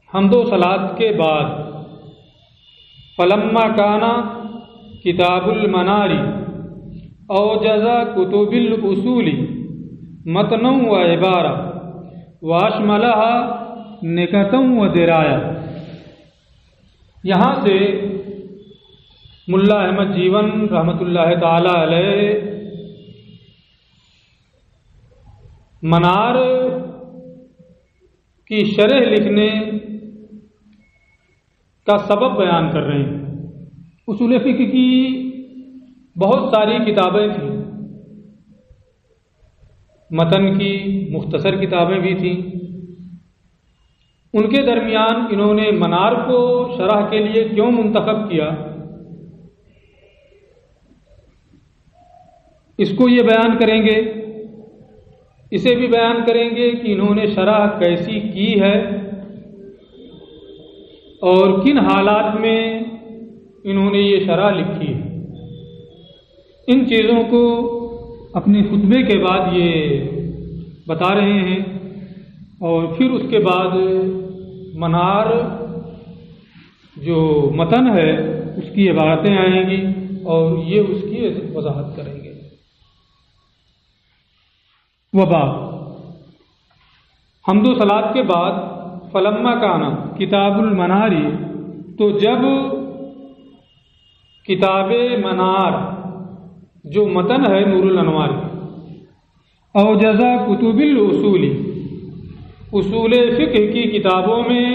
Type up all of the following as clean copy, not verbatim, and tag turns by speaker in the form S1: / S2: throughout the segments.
S1: حمد و صلات کے بعد فلما کانا کتاب المناری اوجز کتب الاصول متن و عبارہ واشملها نکتا و درایا۔ یہاں سے ملا احمد جیون رحمۃ اللہ تعالی علیہ منار کی شرح لکھنے کا سبب بیان کر رہے ہیں۔ اصول فقہ کی بہت ساری کتابیں تھیں، متن کی مختصر کتابیں بھی تھیں، ان کے درمیان انہوں نے منار کو شرح کے لیے کیوں منتخب کیا، اس کو یہ بیان کریں گے۔ اسے بھی بیان کریں گے کہ انہوں نے شرح کیسی کی ہے اور کن حالات میں انہوں نے یہ شرح لکھی ہے۔ ان چیزوں کو اپنے خطبے کے بعد یہ بتا رہے ہیں، اور پھر اس کے بعد منار جو متن ہے اس کی عبارتیں آئیں گی اور یہ اس کی وضاحت کریں گے۔ وبا حمد و صلات کے بعد فلما کانا کتاب المناری، تو جب کتاب منار جو متن ہے نور الانوار کی، اوجزا کتب الاصول، اصول فقہ کی کتابوں میں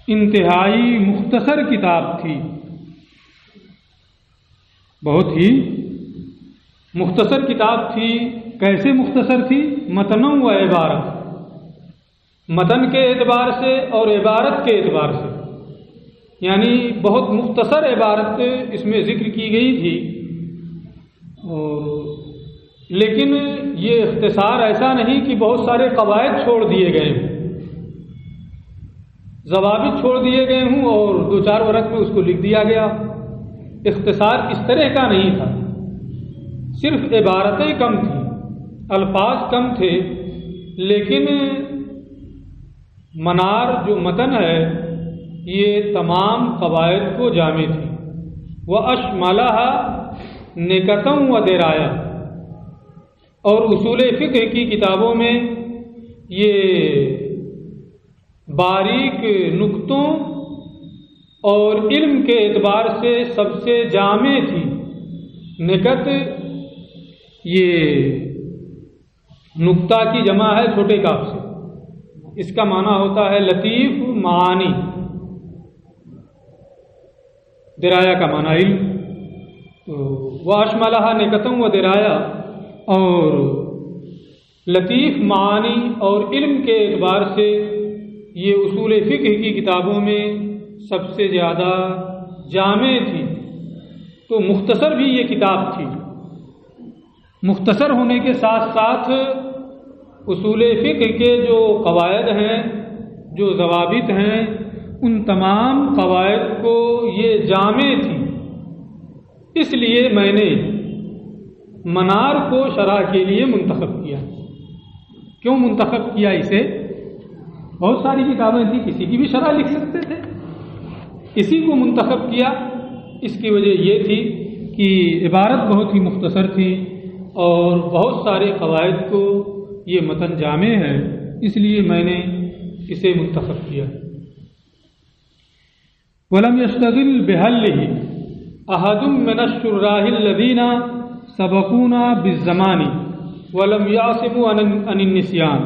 S1: انتہائی مختصر کتاب تھی، بہت ہی مختصر کتاب تھی۔ کیسے مختصر تھی؟ متن و عبارت، متن کے اعتبار سے اور عبارت کے اعتبار سے، یعنی بہت مختصر عبارت اس میں ذکر کی گئی تھی، اور لیکن یہ اختصار ایسا نہیں کہ بہت سارے قواعد چھوڑ دیے گئے ہوں، ضوابط چھوڑ دیے گئے ہوں اور دو چار ورق میں اس کو لکھ دیا گیا۔ اختصار اس طرح کا نہیں تھا، صرف عبارتیں کم تھیں، الفاظ کم تھے، لیکن منار جو متن ہے یہ تمام قواعد کو جامع تھی۔ وَأَشْمَلَهَا نِکَتًا وَدِرَایَةً، اور اصول فقہ کی کتابوں میں یہ باریک نکتوں اور علم کے اعتبار سے سب سے جامع تھی۔ نکت یہ نکتہ کی جمع ہے چھوٹے کاف سے، اس کا معنی ہوتا ہے لطیف معانی، درایا کا معنی علم۔ تو واشملها نکتم و درایا، اور لطیف معانی اور علم کے اعتبار سے یہ اصول فقہ کی کتابوں میں سب سے زیادہ جامع تھی۔ تو مختصر بھی یہ کتاب تھی، مختصر ہونے کے ساتھ ساتھ اصول فقہ کے جو قواعد ہیں، جو ضوابط ہیں، ان تمام قواعد کو یہ جامع تھی۔ اس لیے میں نے منار کو شرح کے لیے منتخب کیا۔ کیوں منتخب کیا اسے؟ بہت ساری کتابیں تھیں، کسی کی بھی شرح لکھ سکتے تھے، اسی کو منتخب کیا۔ اس کی وجہ یہ تھی کہ عبارت بہت ہی مختصر تھی اور بہت سارے قواعد کو یہ متن جامع ہے، اس لیے میں نے اسے منتخب کیا۔ وَلَمْ يَشْتَغِلْ بِحَلِّهِ أَحَدٌ مِّنَ الشُّرَّاحِ الَّذِينَ سَبَقُونَا بِالزَّمَانِ وَلَمْ يَعْصِمُوا عَنِ النِّسْيَانِ۔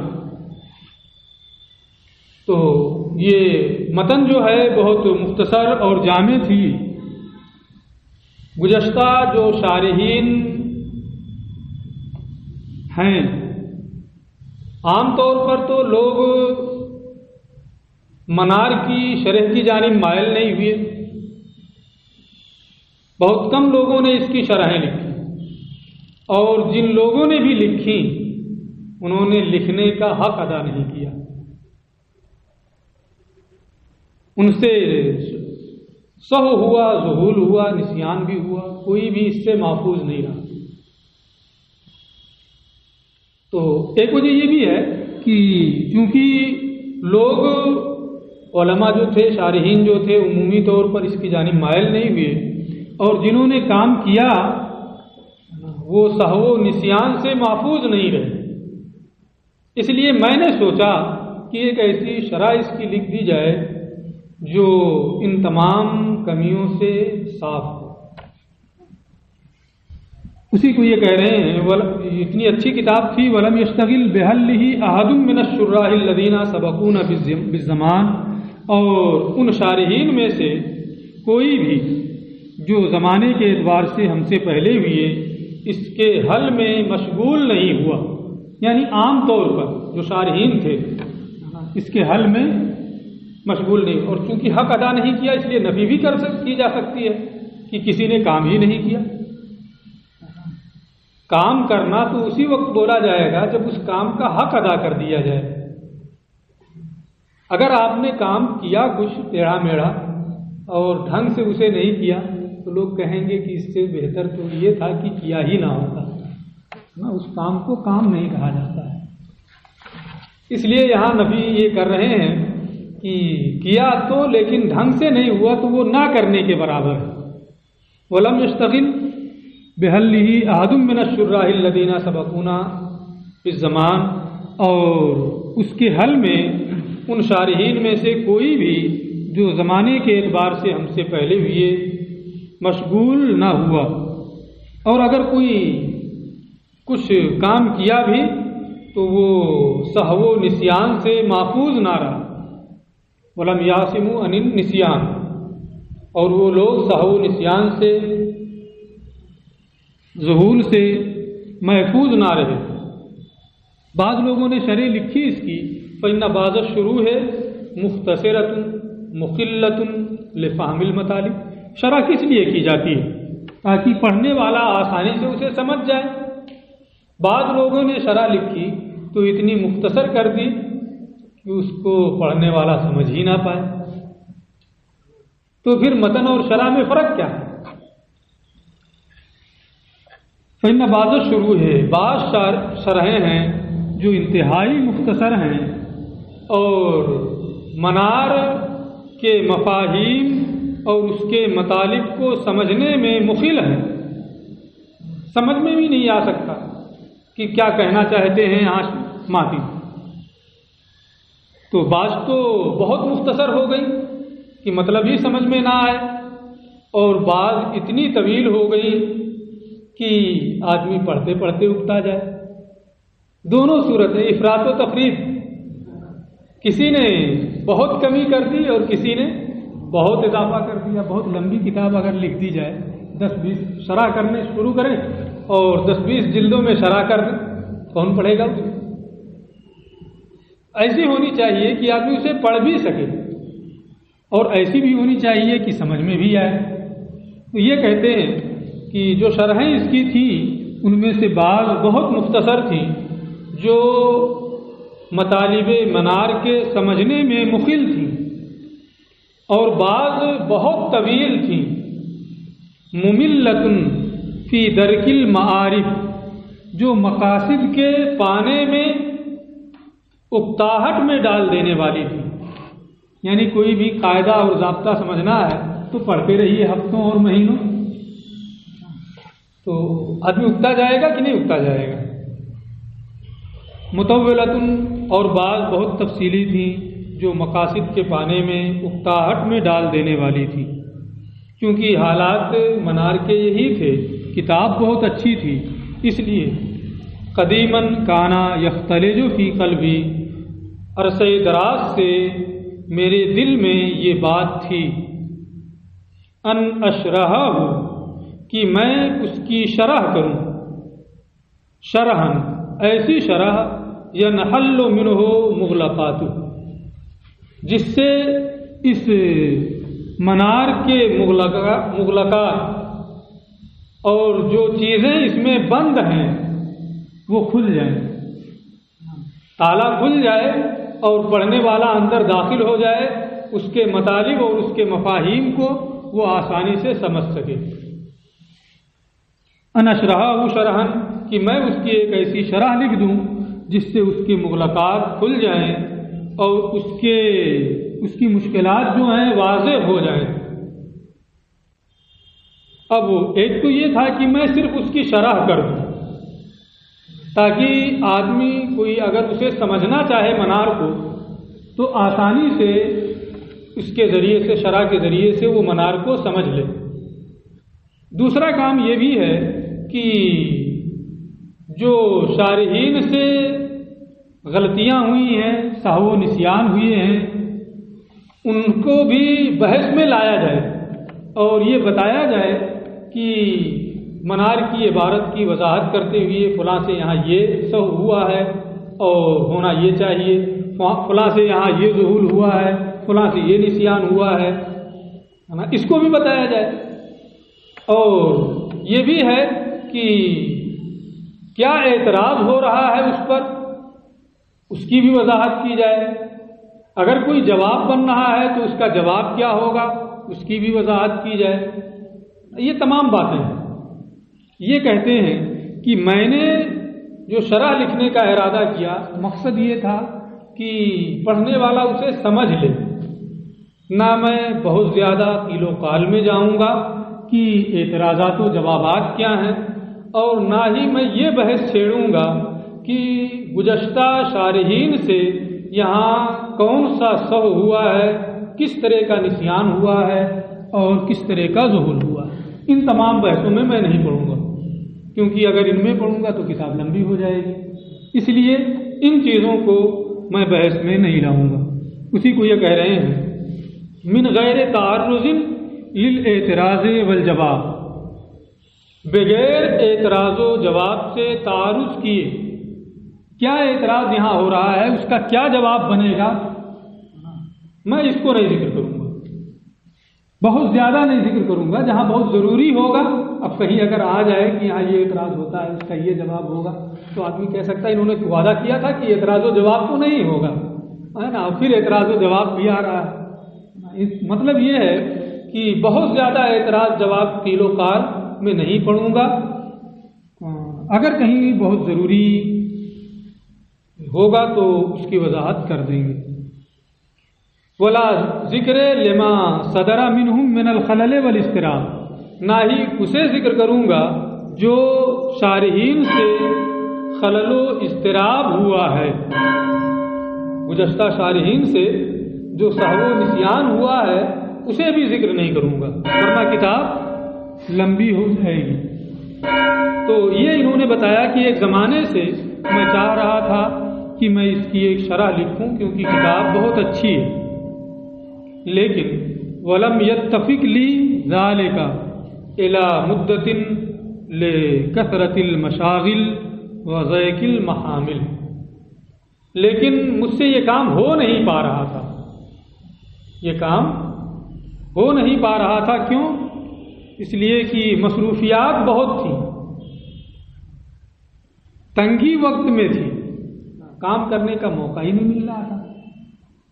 S1: تو یہ متن جو ہے بہت مختصر اور جامع تھی۔ گزشتہ جو شارحین ہیں، عام طور پر تو لوگ منار کی شرح کی جانب مائل نہیں ہوئے، بہت کم لوگوں نے اس کی شرحیں لکھی، اور جن لوگوں نے بھی لکھی انہوں نے لکھنے کا حق ادا نہیں کیا، ان سے سہو ہوا، ذہول ہوا، نسیان بھی ہوا، کوئی بھی اس سے محفوظ نہیں رہا۔ تو ایک وجہ یہ بھی ہے کہ چونکہ لوگ علماء جو تھے، شارحین جو تھے، عمومی طور پر اس کی جانب مائل نہیں ہوئے، اور جنہوں نے کام کیا وہ سہو و نسیان سے محفوظ نہیں رہے۔ اس لیے میں نے سوچا کہ ایک ایسی شرح اس کی لکھ دی جائے جو ان تمام کمیوں سے صاف ہو۔ اسی کو یہ کہہ رہے ہیں، اتنی اچھی کتاب تھی، وَلَمْ يَشْتَغِلْ بِحَلِّهِ أَحَدٌ مِّنَ الشُّرَّاحِ الَّذِينَ سَبَقُونَ بِالزَّمَانِ، اور ان شارحین میں سے کوئی بھی جو زمانے کے اعتبار سے ہم سے پہلے ہوئے اس کے حل میں مشغول نہیں ہوا، یعنی عام طور پر جو شارحین تھے اس کے حل میں مشغول نہیں، اور چونکہ حق ادا نہیں کیا اس لیے نفی بھی کی جا سکتی ہے کہ کسی نے کام ہی نہیں کیا۔ کام کرنا تو اسی وقت بولا جائے گا جب اس کام کا حق ادا کر دیا جائے۔ اگر آپ نے کام کیا کچھ ٹیڑھا میڑھا اور ڈھنگ سے اسے نہیں کیا تو لوگ کہیں گے کہ اس سے بہتر تو یہ تھا کہ کیا ہی نہ ہوتا، اس کام کو کام نہیں کہا جاتا ہے۔ اس لیے یہاں نبی یہ کر رہے ہیں کہ کیا تو لیکن ڈھنگ سے نہیں ہوا تو وہ نہ کرنے کے برابر ہے۔ وَلَمْ يَشْتَغِلْ بِحَلِّهِ أَحَدٌ مِّنَ الشُّرَّاحِ الَّذِينَ سَبَقُونَا بِالزَّمَانِ، اور اس کے حل میں ان شارحین میں سے کوئی بھی جو زمانے کے اعتبار سے ہم سے پہلے ہوئے مشغول نہ ہوا، اور اگر کوئی کچھ کام کیا بھی تو وہ سہو و نسیان سے محفوظ نہ رہا۔ وَلَمْ يَعْصِمُوا عَنِ النِّسْيَانِ، اور وہ لوگ سہو و نسیان سے، ذہول سے محفوظ نہ رہے۔ بعض لوگوں نے شرح لکھی اس کی، فَإِنَّ بَعْضَ الشُّرُوحِ مُخْتَصِرَةٌ مُقِلَّةٌ لِفَهْمِ الْمَطَالِبِ، شرح کس لیے کی جاتی ہے؟ تاکہ پڑھنے والا آسانی سے اسے سمجھ جائے۔ بعض لوگوں نے شرح لکھی تو اتنی مختصر کر دی کہ اس کو پڑھنے والا سمجھ ہی نہ پائے۔ تو پھر متن اور شرح میں فرق کیا ہے؟ فإن بعض الشروح ہے، بعض شرحیں ہیں جو انتہائی مختصر ہیں اور منار کے مفاہیم اور اس کے مطالب کو سمجھنے میں مخل ہیں، سمجھ میں بھی نہیں آ سکتا کہ کیا کہنا چاہتے ہیں آج ماتی۔ تو بعض تو بہت مختصر ہو گئی کہ مطلب ہی سمجھ میں نہ آئے، اور بعض اتنی طویل ہو گئی کہ آدمی پڑھتے پڑھتے اکتا جائے۔ دونوں صورتیں، افراط و تفریط، کسی نے بہت کمی کر دی اور کسی نے بہت اضافہ کر دیا۔ بہت لمبی کتاب اگر لکھ دی جائے، 10-20 شرح کرنے شروع کریں اور 10-20 جلدوں میں شرح کر دیں، کون پڑھے گا اسے؟ ایسی ہونی چاہیے کہ آدمی اسے پڑھ بھی سکے، اور ایسی بھی ہونی چاہیے کہ سمجھ میں بھی آئے۔ تو یہ کہتے ہیں کہ جو شرحیں اس کی تھی ان میں سے بعض بہت مختصر تھیں جو مطالب منار کے سمجھنے میں مخل تھیں، اور بعض بہت طویل تھیں، مملۃ فی درک المعارف، جو مقاصد کے پانے میں اکتاہٹ میں ڈال دینے والی تھی۔ یعنی کوئی بھی قاعدہ اور ضابطہ سمجھنا ہے تو پڑھتے رہیے ہفتوں اور مہینوں، تو آدمی اکتا جائے گا کہ نہیں اکتا جائے گا۔ مطولۃ، اور بعض بہت تفصیلی تھی جو مقاصد کے پانے میں اکتاہٹ میں ڈال دینے والی تھی، کیونکہ حالات منار کے یہی تھے، کتاب بہت اچھی تھی، اس لیے قدیماً کانا یختلج فی قلبی، عرصہ دراز سے میرے دل میں یہ بات تھی، ان اشرحہ، کہ میں اس کی شرح کروں، شرحن، ایسی شرح ینحل منہ مغلقات، جس سے اس منار کے مغلقات اور جو چیزیں اس میں بند ہیں وہ کھل جائیں، تالا کھل جائے اور پڑھنے والا اندر داخل ہو جائے، اس کے مطالب اور اس کے مفاہیم کو وہ آسانی سے سمجھ سکے۔ ان اشرحہ شرحن، کہ میں اس کی ایک ایسی شرح لکھ دوں جس سے اس کے مغلقات کھل جائیں، اور اس کی مشکلات جو ہیں واضح ہو جائیں۔ اب ایک تو یہ تھا کہ میں صرف اس کی شرح کر دوں تاکہ آدمی کوئی اگر اسے سمجھنا چاہے منار کو تو آسانی سے اس کے ذریعے سے، شرح کے ذریعے سے وہ منار کو سمجھ لے۔ دوسرا کام یہ بھی ہے کہ جو شارحین سے غلطیاں ہوئی ہیں، سہو و نسیان ہوئے ہیں، ان کو بھی بحث میں لایا جائے اور یہ بتایا جائے کہ منار کی عبارت کی وضاحت کرتے ہوئے فلاں سے یہاں یہ سہو ہوا ہے اور ہونا یہ چاہیے، فلاں سے یہاں یہ ظہول ہوا ہے، فلاں سے یہ نسیان ہوا ہے نا، اس کو بھی بتایا جائے۔ اور یہ بھی ہے کہ کیا اعتراض ہو رہا ہے اس پر، اس کی بھی وضاحت کی جائے۔ اگر کوئی جواب بن رہا ہے تو اس کا جواب کیا ہوگا، اس کی بھی وضاحت کی جائے۔ یہ تمام باتیں ہیں۔ یہ کہتے ہیں کہ میں نے جو شرح لکھنے کا ارادہ کیا، مقصد یہ تھا کہ پڑھنے والا اسے سمجھ لے، نہ میں بہت زیادہ قیل و قال میں جاؤں گا کہ اعتراضات و جوابات کیا ہیں، اور نہ ہی میں یہ بحث چھیڑوں گا کہ گزشتہ شارحین سے یہاں کون سا سہو ہوا ہے، کس طرح کا نسیان ہوا ہے اور کس طرح کا ظہور ہوا ہے۔ ان تمام بحثوں میں نہیں پڑھوں گا، کیونکہ اگر ان میں پڑھوں گا تو کتاب لمبی ہو جائے گی، اس لیے ان چیزوں کو میں بحث میں نہیں لاؤں گا۔ اسی کو یہ کہہ رہے ہیں من غیر تعرض للاعتراض والجواب، بغیر اعتراض و جواب سے تعرض کیے کیا اعتراض یہاں ہو رہا ہے، اس کا کیا جواب بنے گا، میں اس کو نہیں ذکر کروں گا، بہت زیادہ نہیں ذکر کروں گا۔ جہاں بہت ضروری ہوگا، اب کہیں اگر آ جائے کہ یہاں یہ اعتراض ہوتا ہے، اس کا یہ جواب ہوگا، تو آدمی کہہ سکتا ہے انہوں نے وعدہ کیا تھا کہ اعتراض و جواب تو نہیں ہوگا، ہے نا، پھر اعتراض و جواب بھی آ رہا ہے۔ مطلب یہ ہے کہ بہت زیادہ اعتراض جواب قیل و قال میں نہیں پڑھوں گا، اگر کہیں بہت ضروری ہوگا تو اس کی وضاحت کر دیں گے۔ ولا ذکر لما صدر منہم من الخلل والاضطراب، نہ ہی اسے ذکر کروں گا جو شارحین سے خلل و اضطراب ہوا ہے، گزشتہ شارحین سے جو سہو و نسیان ہوا ہے اسے بھی ذکر نہیں کروں گا، ورنہ کتاب لمبی ہو جائے گی۔ تو یہ انہوں نے بتایا کہ ایک زمانے سے میں چاہ رہا تھا کہ میں اس کی ایک شرح لکھوں کیونکہ کتاب بہت اچھی ہے، لیکن ولم یتفق لی ذالک الی مدت لکثرت المشاغل وضیق المحامل، لیکن مجھ سے یہ کام ہو نہیں پا رہا تھا، یہ کام ہو نہیں پا رہا تھا۔ کیوں؟ اس لیے کہ مصروفیات بہت تھیں، تنگی وقت میں تھی، کام کرنے کا موقع ہی نہیں مل رہا تھا۔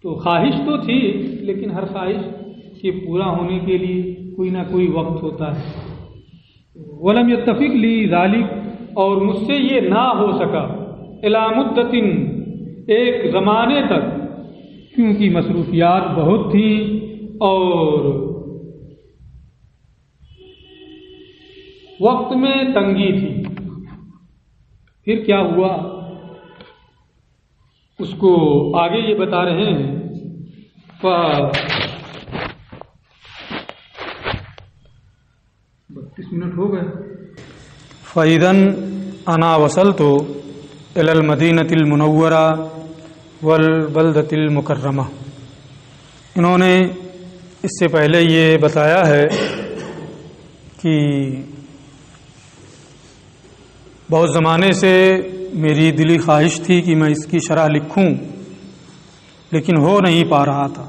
S1: تو خواہش تو تھی، لیکن ہر خواہش کے پورا ہونے کے لیے کوئی نہ کوئی وقت ہوتا ہے۔ ولم یتفق لی ذالک، اور مجھ سے یہ نہ ہو سکا، الی مدت، ایک زمانے تک، کیونکہ مصروفیات بہت تھیں اور وقت میں تنگی تھی۔ پھر کیا ہوا اس کو آگے یہ بتا رہے ہیں۔ 32 منٹ ہو گئے۔
S2: فَإِذًا أَنَا وَصَلْتُ إِلَى الْمَدِينَةِ الْمُنَوَّرَةِ وَالْبَلْدَةِ الْمُكَرَّمَةِ، انہوں نے اس سے پہلے یہ بتایا ہے کہ بہت زمانے سے میری دلی خواہش تھی کہ میں اس کی شرح لکھوں، لیکن ہو نہیں پا رہا تھا۔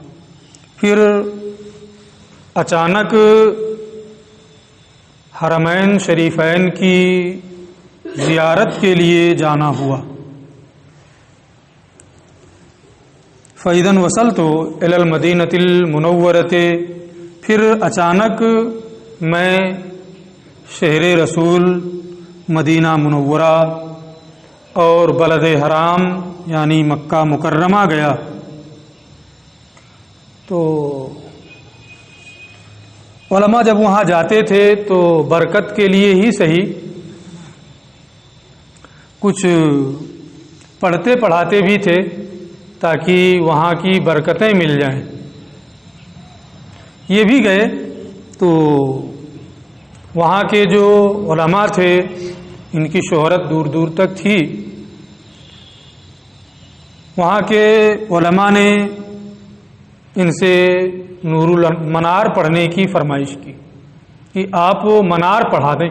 S2: پھر اچانک حرمین شریفین کی زیارت کے لیے جانا ہوا۔ فَإِذًا وَصَلْتُ إِلَى الْمَدِينَةِ الْمُنَوَّرَةِ، پھر اچانک میں شہر رسول مدینہ منورہ اور بلد حرام یعنی مکہ مکرمہ گیا۔ تو علماء جب وہاں جاتے تھے تو برکت کے لیے ہی صحیح کچھ پڑھتے پڑھاتے بھی تھے تاکہ وہاں کی برکتیں مل جائیں. یہ بھی گئے تو وہاں کے جو علماء تھے ان کی شہرت دور دور تک تھی. وہاں کے علماء نے ان سے نور المنار پڑھنے کی فرمائش کی کہ آپ وہ منار پڑھا دیں.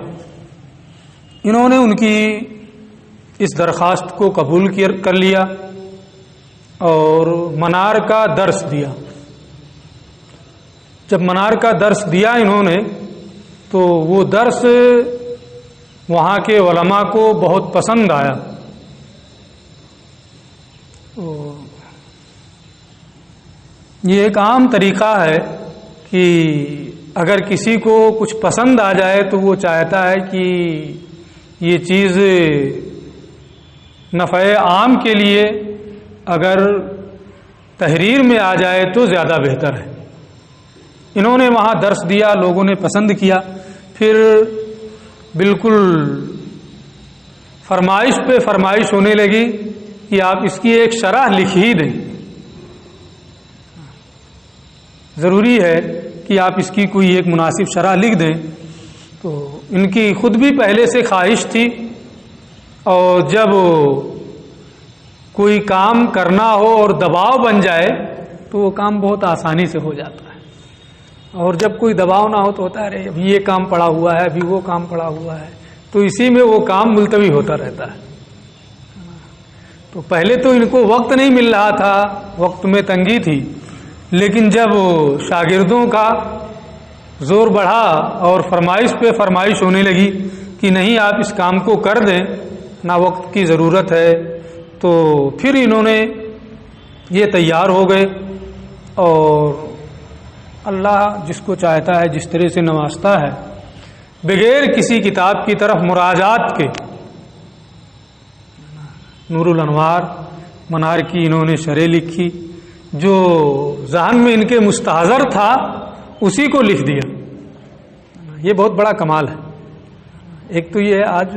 S2: انہوں نے ان کی اس درخواست کو قبول کر لیا اور منار کا درس دیا. جب منار کا درس دیا انہوں نے تو وہ درس وہاں کے علماء کو بہت پسند آیا. یہ ایک عام طریقہ ہے کہ اگر کسی کو کچھ پسند آ جائے تو وہ چاہتا ہے کہ یہ چیز نفع عام کے لیے اگر تحریر میں آ جائے تو زیادہ بہتر ہے. انہوں نے وہاں درس دیا, لوگوں نے پسند کیا, پھر بالکل فرمائش پہ فرمائش ہونے لگی کہ آپ اس کی ایک شرح لکھ ہی دیں. ضروری ہے کہ آپ اس کی کوئی ایک مناسب شرح لکھ دیں. تو ان کی خود بھی پہلے سے خواہش تھی اور جب کوئی کام کرنا ہو اور دباؤ بن جائے تو وہ کام بہت آسانی سے ہو جاتا ہے, اور جب کوئی دباؤ نہ ہو تو ہوتا ہے ابھی یہ کام پڑا ہوا ہے, ابھی وہ کام پڑا ہوا ہے, تو اسی میں وہ کام ملتوی ہوتا رہتا ہے. تو پہلے تو ان کو وقت نہیں مل رہا تھا, وقت میں تنگی تھی, لیکن جب شاگردوں کا زور بڑھا اور فرمائش پہ فرمائش ہونے لگی کہ نہیں آپ اس کام کو کر دیں, نہ وقت کی ضرورت ہے, تو پھر انہوں نے یہ تیار ہو گئے. اور اللہ جس کو چاہتا ہے جس طرح سے نوازتا ہے, بغیر کسی کتاب کی طرف مراجعات کے نور الانوار منار کی انہوں نے شرح لکھی. جو ذہن میں ان کے مستحضر تھا اسی کو لکھ دیا. یہ بہت بڑا کمال ہے. ایک تو یہ ہے آج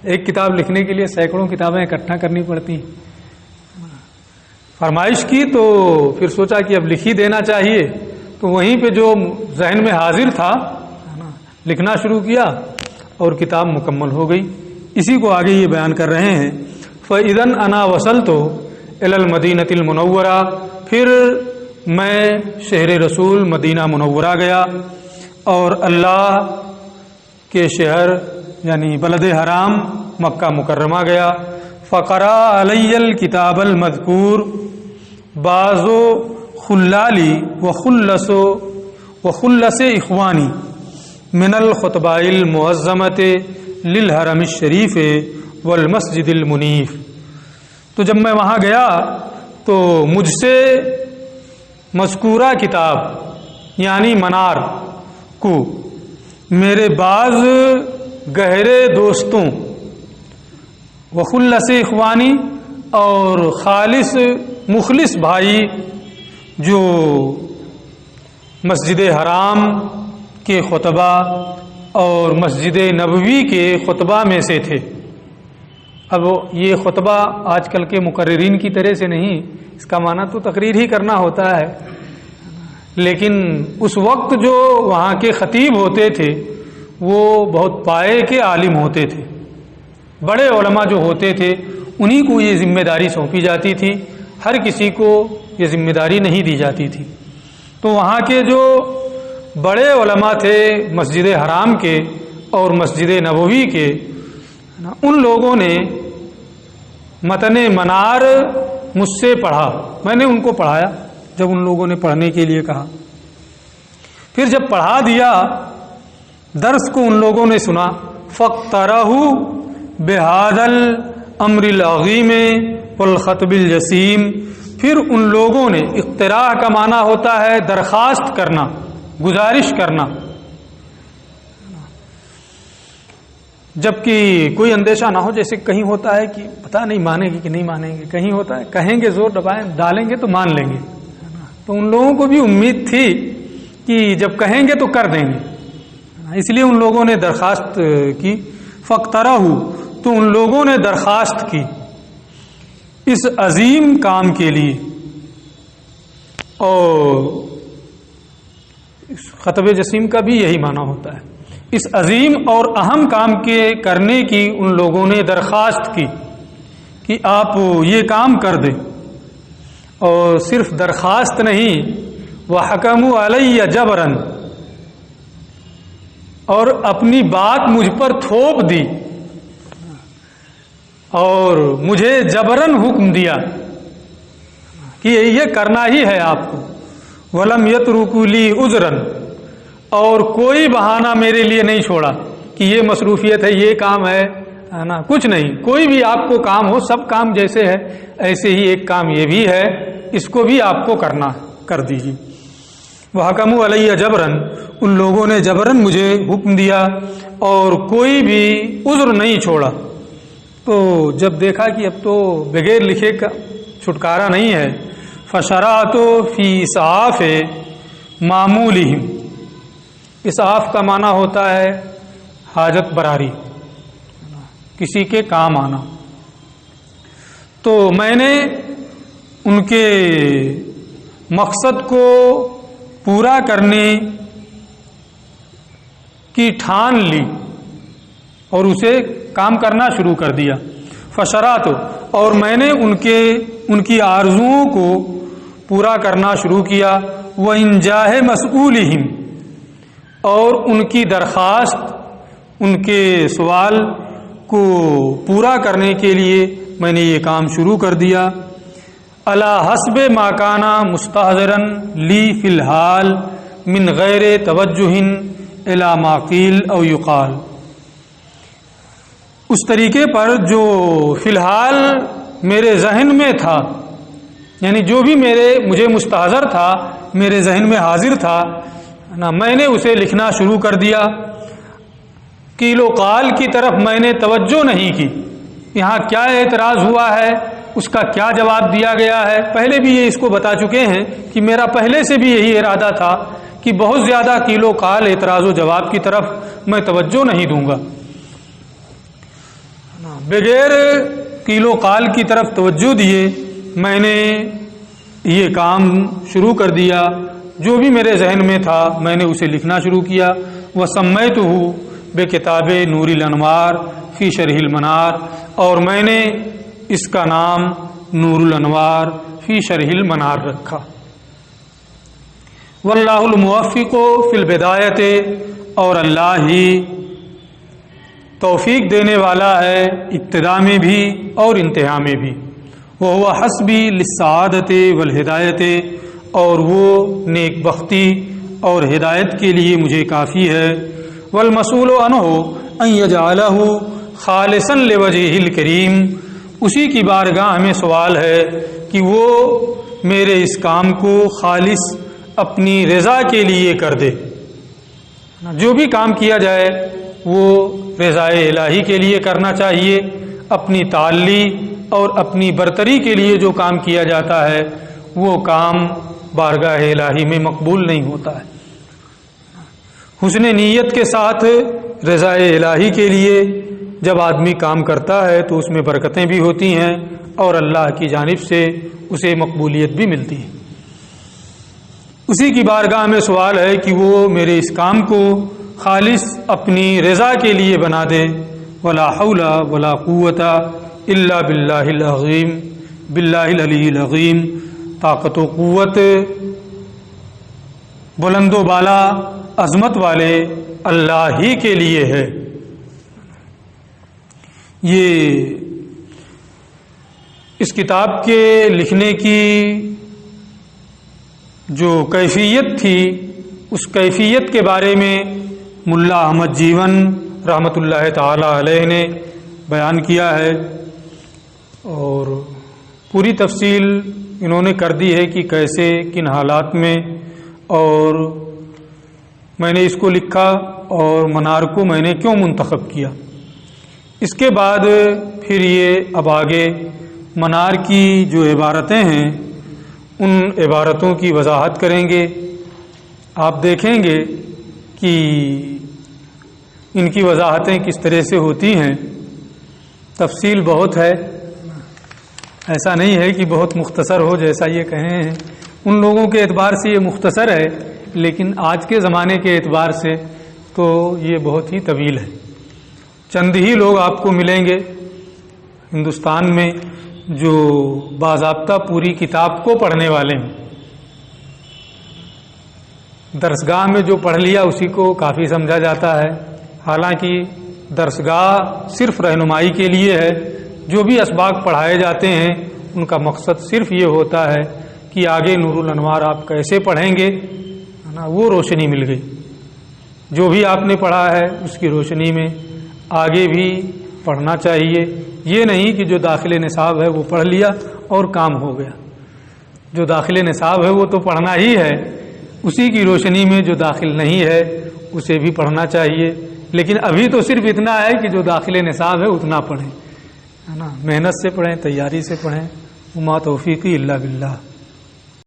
S2: ایک کتاب لکھنے کے لیے سینکڑوں کتابیں اکٹھا کرنی پڑتی ہیں. فرمائش کی تو پھر سوچا کہ اب لکھ ہی دینا چاہیے, تو وہیں پہ جو ذہن میں حاضر تھا لکھنا شروع کیا اور کتاب مکمل ہو گئی. اسی کو آگے یہ بیان کر رہے ہیں. فَإِذَنْ أَنَا وَصَلْتُ إِلَى الْمَدِينَةِ الْمُنَوَّرَةِ, پھر میں شہر رسول مدینہ منورہ گیا اور اللہ کے شہر یعنی بلد حرام مکہ مکرمہ گیا. فقرأ علی الکتاب المذکور بعض خلالی وخلص اخوانی من الخطباء المعظمۃ للحرم الشریف والمسجد المنیف. تو جب میں وہاں گیا تو مجھ سے مذکورہ کتاب یعنی منار کو میرے بعض گہرے دوستوں وخلص اخوانی اور خالص مخلص بھائی جو مسجد حرام کے خطبہ اور مسجد نبوی کے خطبہ میں سے تھے. اب یہ خطبہ آج کل کے مقررین کی طرح سے نہیں, اس کا معنی تو تقریر ہی کرنا ہوتا ہے, لیکن اس وقت جو وہاں کے خطیب ہوتے تھے وہ بہت پائے کے عالم ہوتے تھے. بڑے علماء جو ہوتے تھے انہی کو یہ ذمہ داری سونپی جاتی تھی, ہر کسی کو یہ ذمہ داری نہیں دی جاتی تھی. تو وہاں کے جو بڑے علماء تھے مسجد حرام کے اور مسجد نبوی کے, ان لوگوں نے متن منار مجھ سے پڑھا. میں نے ان کو پڑھایا جب ان لوگوں نے پڑھنے کے لیے کہا. پھر جب پڑھا دیا درس کو ان لوگوں نے سنا. فَاقْتَرَحُوا بِهَذَا الْأَمْرِ الْعَظِيمِ وَالْخَطْبِ الْجَسِيمِ, پھر ان لوگوں نے, اقتراح کا معنی ہوتا ہے درخواست کرنا, گزارش کرنا, جبکہ کوئی اندیشہ نہ ہو جیسے کہیں ہوتا ہے کہ پتہ نہیں مانیں گے کہ نہیں مانیں گے, کہیں ہوتا ہے کہیں گے زور دبائیں ڈالیں گے تو مان لیں گے, تو ان لوگوں کو بھی امید تھی کہ جب کہیں گے تو کر دیں گے، اس لیے ان لوگوں نے درخواست کی. فاقترحوا، تو ان لوگوں نے درخواست کی اس عظیم کام کے لیے. اور خطب جسیم کا بھی یہی معنی ہوتا ہے. اس عظیم اور اہم کام کے کرنے کی ان لوگوں نے درخواست کی کہ آپ یہ کام کر دیں. اور صرف درخواست نہیں، وَحَكَمُوا عَلَيَّ جَبْرًا، اور اپنی بات مجھ پر تھوپ دی اور مجھے جبرن حکم دیا کہ یہ کرنا ہی ہے آپ کو. وَلَمْ يَتْرُكُوا لِي عُذْرًا، اور کوئی بہانہ میرے لیے نہیں چھوڑا کہ یہ مصروفیت ہے، یہ کام ہے نا، کچھ نہیں. کوئی بھی آپ کو کام ہو، سب کام جیسے ہے ایسے ہی ایک کام یہ بھی ہے، اس کو بھی آپ کو کرنا، کر دیجیے. وَحَكَمُوا عَلَيَّ جَبْرًا، ان لوگوں نے جبرن مجھے حکم دیا اور کوئی بھی عذر نہیں چھوڑا. تو جب دیکھا کہ اب تو بغیر لکھے کا چھٹکارا نہیں ہے، فَشَرَعْتُ فِي إِسْعَافِ مَعْمُولِهِمْ. اسعاف کا معنی ہوتا ہے حاجت براری، کسی کے کام آنا. تو میں نے ان کے مقصد کو پورا کرنے کی ٹھان لی اور اسے کام کرنا شروع کر دیا. فشرعت، اور میں نے ان کی آرزوؤں کو پورا کرنا شروع کیا. وَإِنْجَاحِ مَسْئُولِهِمْ، اور ان کی درخواست، ان کے سوال کو پورا کرنے کے لیے میں نے یہ کام شروع کر دیا. علی حسب ما کان مستحضرا لی فی الحال من غیر توجہ الی ما قیل او یقال، اس طریقے پر جو فی الحال میرے ذہن میں تھا، یعنی جو بھی مجھے مستحضر تھا، میرے ذہن میں حاضر تھا نا، میں نے اسے لکھنا شروع کر دیا. قیل و قال کی طرف میں نے توجہ نہیں کی، یہاں کیا اعتراض ہوا ہے، اس کا کیا جواب دیا گیا ہے. پہلے بھی یہ اس کو بتا چکے ہیں کہ میرا پہلے سے بھی یہی ارادہ تھا کہ بہت زیادہ قیل و قال، اعتراض و جواب کی طرف میں توجہ نہیں دوں گا. بغیر قیل و قال کی طرف توجہ دیے میں نے یہ کام شروع کر دیا. جو بھی میرے ذہن میں تھا میں نے اسے لکھنا شروع کیا. وَسَمَّيْتُهُ بِكِتَابِ نُورِ الْأَنْوَارِ فِي شَرْحِ الْمَنَارِ، اور میں نے اس کا نام نور الانوار فی شرح المنار رکھا. واللہ الموفق فی البدایت، اور اللہ ہی توفیق دینے والا ہے ابتدا میں بھی اور انتہا میں بھی. وہو حسبی للسعادت والہدایت، اور وہ نیک بختی اور ہدایت کے لیے مجھے کافی ہے. والمسئول عنہ ان یجعلہ خالصا لوجہہ الکریم، اسی کی بارگاہ میں سوال ہے کہ وہ میرے اس کام کو خالص اپنی رضا کے لیے کر دے. جو بھی کام کیا جائے وہ رضا الہی کے لیے کرنا چاہیے. اپنی تعلی اور اپنی برتری کے لیے جو کام کیا جاتا ہے وہ کام بارگاہ الہی میں مقبول نہیں ہوتا ہے. حسن نیت کے ساتھ رضا الہی کے لیے جب آدمی کام کرتا ہے تو اس میں برکتیں بھی ہوتی ہیں اور اللہ کی جانب سے اسے مقبولیت بھی ملتی ہے. اسی کی بارگاہ میں سوال ہے کہ وہ میرے اس کام کو خالص اپنی رضا کے لیے بنا دے. ولا حول ولا قوت الا باللہ العظیم، باللہ العلی العظیم. طاقت و قوت بلند و بالا عظمت والے اللہ ہی کے لیے ہے. یہ اس کتاب کے لکھنے کی جو کیفیت تھی، اس کیفیت کے بارے میں ملا احمد جیون رحمۃ اللہ تعالی علیہ نے بیان کیا ہے اور پوری تفصیل انہوں نے کر دی ہے کہ کیسے، کن حالات میں، اور میں نے اس کو لکھا اور منار کو میں نے کیوں منتخب کیا. اس کے بعد پھر یہ اب آگے منار کی جو عبارتیں ہیں ان عبارتوں کی وضاحت کریں گے. آپ دیکھیں گے کہ ان کی وضاحتیں کس طرح سے ہوتی ہیں. تفصیل بہت ہے، ایسا نہیں ہے کہ بہت مختصر ہو جیسا یہ کہیں ہیں. ان لوگوں کے اعتبار سے یہ مختصر ہے، لیکن آج کے زمانے کے اعتبار سے تو یہ بہت ہی طویل ہے. چند ہی لوگ آپ کو ملیں گے ہندوستان میں جو باضابطہ پوری کتاب کو پڑھنے والے ہیں. درسگاہ میں جو پڑھ لیا اسی کو کافی سمجھا جاتا ہے، حالانکہ درسگاہ صرف رہنمائی کے لیے ہے. جو بھی اسباق پڑھائے جاتے ہیں ان کا مقصد صرف یہ ہوتا ہے کہ آگے نور الانوار آپ کیسے پڑھیں گے نا، وہ روشنی مل گئی. جو بھی آپ نے پڑھا ہے اس کی روشنی میں آگے بھی پڑھنا چاہیے. یہ نہیں کہ جو داخل نصاب ہے وہ پڑھ لیا اور کام ہو گیا. جو داخل نصاب ہے وہ تو پڑھنا ہی ہے، اسی کی روشنی میں جو داخل نہیں ہے اسے بھی پڑھنا چاہیے. لیکن ابھی تو صرف اتنا ہے کہ جو داخل نصاب ہے اتنا پڑھیں، ہے نا. محنت سے پڑھیں، تیاری سے پڑھیں. وما توفیقی الا باللہ.